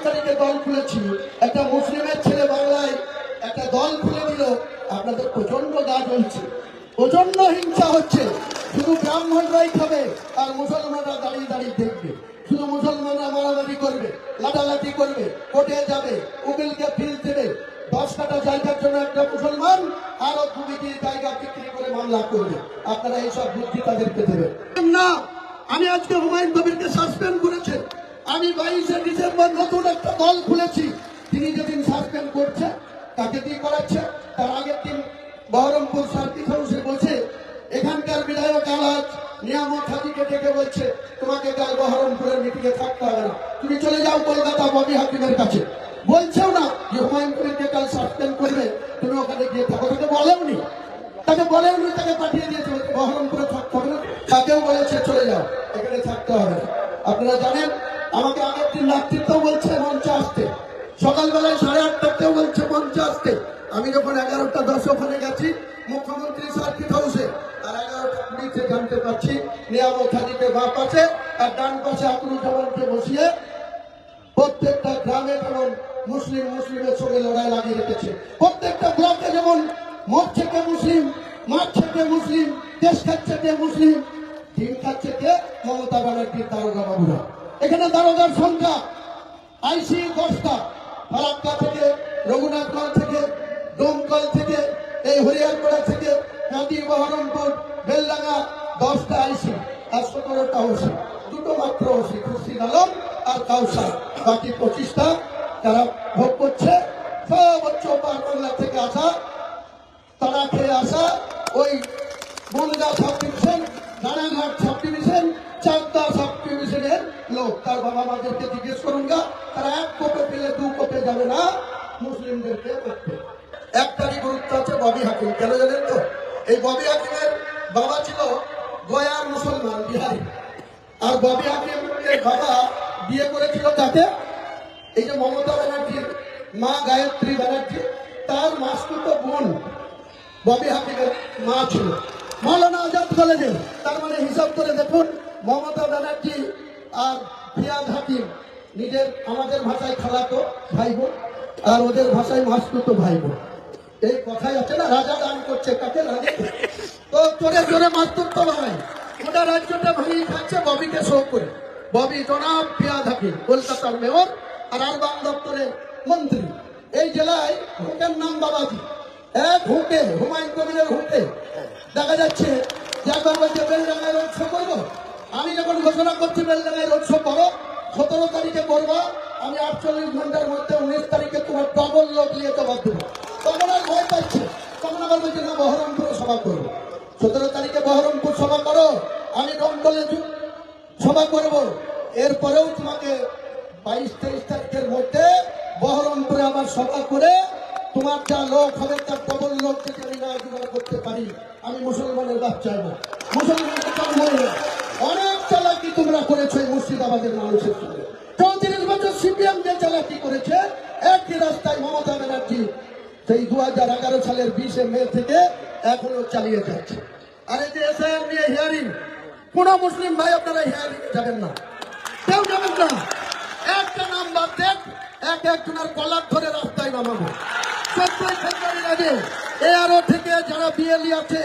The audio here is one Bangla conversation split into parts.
তারিখে দল খুলেছি, একটা মুসলিমের ছেলে বাংলায় একটা দল খুলে দিল, আপনাদের প্রচন্ড গা জ্বলছে, প্রচন্ড হিংসা হচ্ছে। শুধু ব্রাহ্মণরাই খাবে আর মুসলমানরা দাঁড়িয়ে দাঁড়িয়ে দেখবে। শুধু মুসলমানরা মারামারি করবে, লাঠালাঠি করবে, কোর্টে যাবে, উকিলকে ফিল দেবে। 10 কাঠা জায়গার জন্য একটা মুসলমান আরো 2 বিঘি জায়গা বিক্রি করে মামলা করবে। আপনারা এইসব বুদ্ধি তাদেরকে দেবেন না। আমি আজকে হুমায়ুন কবিরকে সাসপেন্ড করেছে। আমি 22শে ডিসেম্বর নতুন একটা দল খুলেছি। তিনি যেদিন সাসপেন্ড করছে, তাকে দিয়ে করাচ্ছে, তার আগের দিন বহরমপুর সার্কিট হাউসে বসে এখানকার বিধায়ক আলাজ নিয়ামত হাজিকে ডেকে বলছে, তোমাকে কাল বহরমপুরের মিটিংয়ে থাকতে হবে না, তুমি চলে যাও কলকাতা ববি হাকিমের কাছে। বলছেও না যে হুমায়ুন কবিরকে কাল সাসপেন্ড করবে, তুমি ওখানে গিয়ে থাকো। তাকে বলেওনি, তাকে পাঠিয়ে দিয়েছে বহরমপুরে থাকতে হবে না। তাকেও বলেছে চলে যাও, এখানে থাকতে হবে না। আপনারা জানেন, আমাকে আগের দিন রাত্রিতেও বলছে মঞ্চে আসতে, সকালবেলায় 8:30টাতেও বলছে মঞ্চে আসতে। আমি যখন 11:10 ওখানে গেছি মুখ্যমন্ত্রী সার্কিট হাউসে, আর 11:20 জানতে পারছি নিয়ামত হাজিকে বাঁ পাশে আর ডান পাশে আকরুজ্জামানকে বসিয়ে প্রত্যেকটা গ্রামে যেমন মুসলিমের সঙ্গে লড়াই লাগিয়ে রেখেছে। প্রত্যেকটা ব্লকে যেমন মরছে কে মুসলিম, মারছে কে মুসলিম, দেশ খাচ্ছে কে মুসলিম, দিন খাচ্ছে কে মমতা ব্যানার্জির দারোগা বাবুরা। এখানে দারোগার সংখ্যা আইসি 10টা, ফারাক্কা থেকে, রঘুনাথগঞ্জ থেকে, ডোমকল থেকে, এই হরিয়ারপাড়া থেকে, কাঁদি, বহরমপুর, বেলডাঙ্গা 10টা আইসি আর 17টা ওসি, 2টো মাত্র ওসি, খুরশিদ আলম আর কাউসার। বাকি 25টা যারা ভোগ করছে সব হচ্ছে ওপার বাংলা থেকে আসা, তারা খেয়ে আসা, ওই Bongaon sub division, Ranaghat sub division, Chakdah sub ডিভিশনের লোক। তার বাবা মাদেরকে জিজ্ঞেস করুন গা, তারা 1 কোপে পেলে 2 কোপে যাবে না মুসলিমদেরকে দেখতে। একটারই গুরুত্ব আছে, ববি হাকিম। কেন জানেন তো? এই ববি হাকিমের বাবা ছিল গয়ার মুসলমান, বিহারি। আর ববি হাকিমের বাবা বিয়ে করেছিল তাকে, এই যে মমতা ব্যানার্জির মা গায়ত্রী ব্যানার্জি, তার মাসতুতো বোন ববি হাকিমের মা ছিল মৌলানা আজাদ কলেজে। তার মানে হিসাব করে দেখুন, মমতা ব্যানার্জি আর ফিয়াদ হাকিম নিজের, আমাদের ভাষায় খালাতো ভাই বোন, আর ওদের ভাষায় মাসতুতো ভাই বোন। এই কথাই আছে না, রাজা দান করছে কাকে? রাজা। তো তোরে জোরে মাসতুতো ভাই, গোটা রাজ্যটা ভাঙিয়ে খাচ্ছে ববিকে শো করে। ববি জনাব ফিয়াদ হাকিম কলকাতার মেয়র আর আরবান দপ্তরের মন্ত্রী। এই জেলায় হুকের নাম বাবাজি। এক হুকে, হুমায়ুন কবিরের হুকে দেখা যাচ্ছে যে একবার বলছে বেলডাঙ্গায় রোড শো করবো। আমি যখন ঘোষণা করছি বেলডাঙ্গায় রোড শো করো, 17 তারিখে করবো, আমি 48 ঘন্টার মধ্যে 19 তারিখে তোমার ডবল লোক নিয়ে জবাব দেবো। তখন আর ভয় পাচ্ছে, তখন আবার বলছে না বহরমপুরে সভা করবো। 17 তারিখে বহরমপুর সভা করো, আমি ডমকলে সভা করবো। এরপরেও তোমাকে 22-23 তারিখের মধ্যে বহরমপুরে আবার সভা করে তোমার যা লোক হবে তার ডবল লোক যদি আমি না জোগাড় করতে পারি, আমি মুসলমানের বাদ চাইব, মুসলমানের জন্ম হইল। অনেক চালাকি তোমরা করেছো এই মুর্শিদাবাদের মানুষের সঙ্গে। 34 বছর সিপিএম যে চালাকি করেছে, একই রাস্তায় মমতা ব্যানার্জি সেই 2011 সালের 20শে মে থেকে এখনো চালিয়ে যাচ্ছে। আর এই যে এসআইআর নিয়ে হিয়ারিং, কোন মুসলিম ভাই আপনারা হিয়ারিং যাবেন না, কেউ যাবেন না। একটা নাম বাদ দেন, একজনের কলার ধরে রাস্তায় নামাবো। 14 ফেব্রুয়ারির আগে এআরও থেকে যারা বিএলই আছে,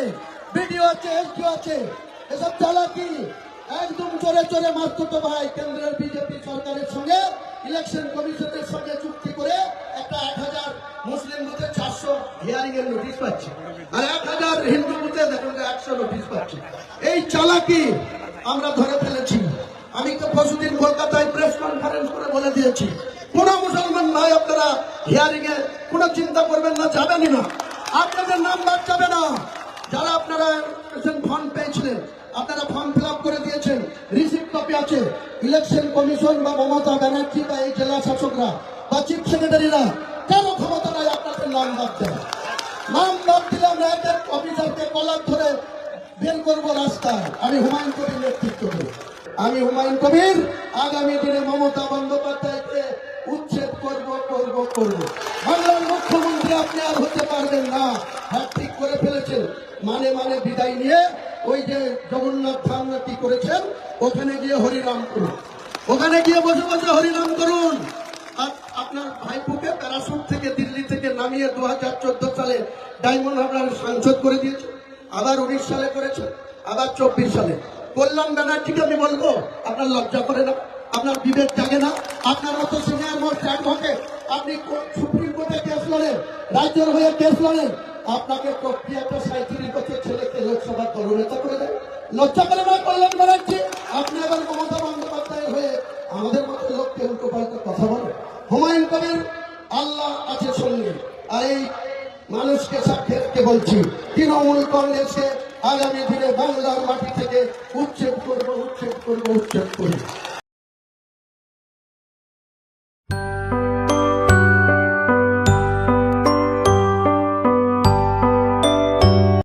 বিডিও আছে, এসডিও আছে, এসব চালাকি একদম চোরে চোরে মারতো ভাই। কেন্দ্রের বিজেপি সরকারের সঙ্গে ইলেকশন কমিশনের সঙ্গে চুক্তি করে একটা 1000 মুসলিম বুথে 400 হিয়ারিং এর নোটিশ পাচ্ছে, আর 1000 হিন্দু বুথে দেখুন 100 নোটিশ পাচ্ছে। এই চালাকি আমরা ধরে ফেলেছি। আমি তো পরশুদিন কলকাতায় প্রেস কনফারেন্স করে বলে দিয়েছি, কোন মুসলমান ভাই আপনারা হিয়ারিং এ কোন চিন্তা করবেন না, যাবেনই না, আপনাদের নাম বাদ যাবে না। যারা আপনারা ফর্ম পেয়েছিলেন, আপনারা ফর্ম ফিল আপ করে দিয়েছেন, রিসিপ্ট কপি আছে। ইলেকশন কমিশন বা মমতা ব্যানার্জি বা এই জেলা শাসকরা বা চিফ সেক্রেটারিরা কারো ক্ষমতা নাই আপনাদের নাম বাদ দেয়। নাম বাদ দিলে আমরা এক অফিসারকে কলার ধরে বের করবো রাস্তায়। আমি হুমায়ুন কবির নেতৃত্ব দেব। আমি হুমায়ুন কবির আগামী দিনে মমতা বন্দ্যোপাধ্যায়কে উচ্ছেদ করব। বাংলার মুখ্যমন্ত্রী আপনি আর হতে পারবেন না। হ্যাঁ, ঠিক করে ফেলেছেন। মানে বিদায় নিয়ে ওই যে জগন্নাথ ধাম কি করেছেন, ওখানে গিয়ে হরিনাম করুন, ওখানে গিয়ে বসে বসে হরিনাম করুন। আর আপনার ভাইপুকে প্যারাসুট থেকে দিল্লি থেকে নামিয়ে 2014 সালে ডায়মন্ড হারবার সাংসদ করে দিয়েছে, আবার 19 সালে করেছে, আবার 24 সালে। কল্যাণ ব্যানার্জিকে আমি বলবো আপনার লজ্জা করে না, আপনার বিবেক জাগে না? আপনার মতো সিনিয়র মোস্ট অ্যাডভোকেট, আপনি সুপ্রিম কোর্টে কেস লড়েন, রাজ্যের হয়ে কেস লড়েন, আপনাকে প্রক্রিয়াটা 37 বছর ছেলেকে লোকসভার দলনেতা করে দেন। লজ্জা করে না কল্যাণ ব্যানার্জি? আপনি আবার মমতা বন্দ্যোপাধ্যায়ের হয়ে আমাদের মতো লোককে উল্টো পাল্টা কথা বলেন। হুমায়ুন কবির আল্লাহ আছে সঙ্গে, আর এই মানুষকে সাক্ষাৎকে বলছি, তৃণমূল কংগ্রেসকে আগামী দিনে বাংলার মাটি থেকে উচ্ছেদ করবো, উচ্ছেদ করবো, উচ্ছেদ করবো।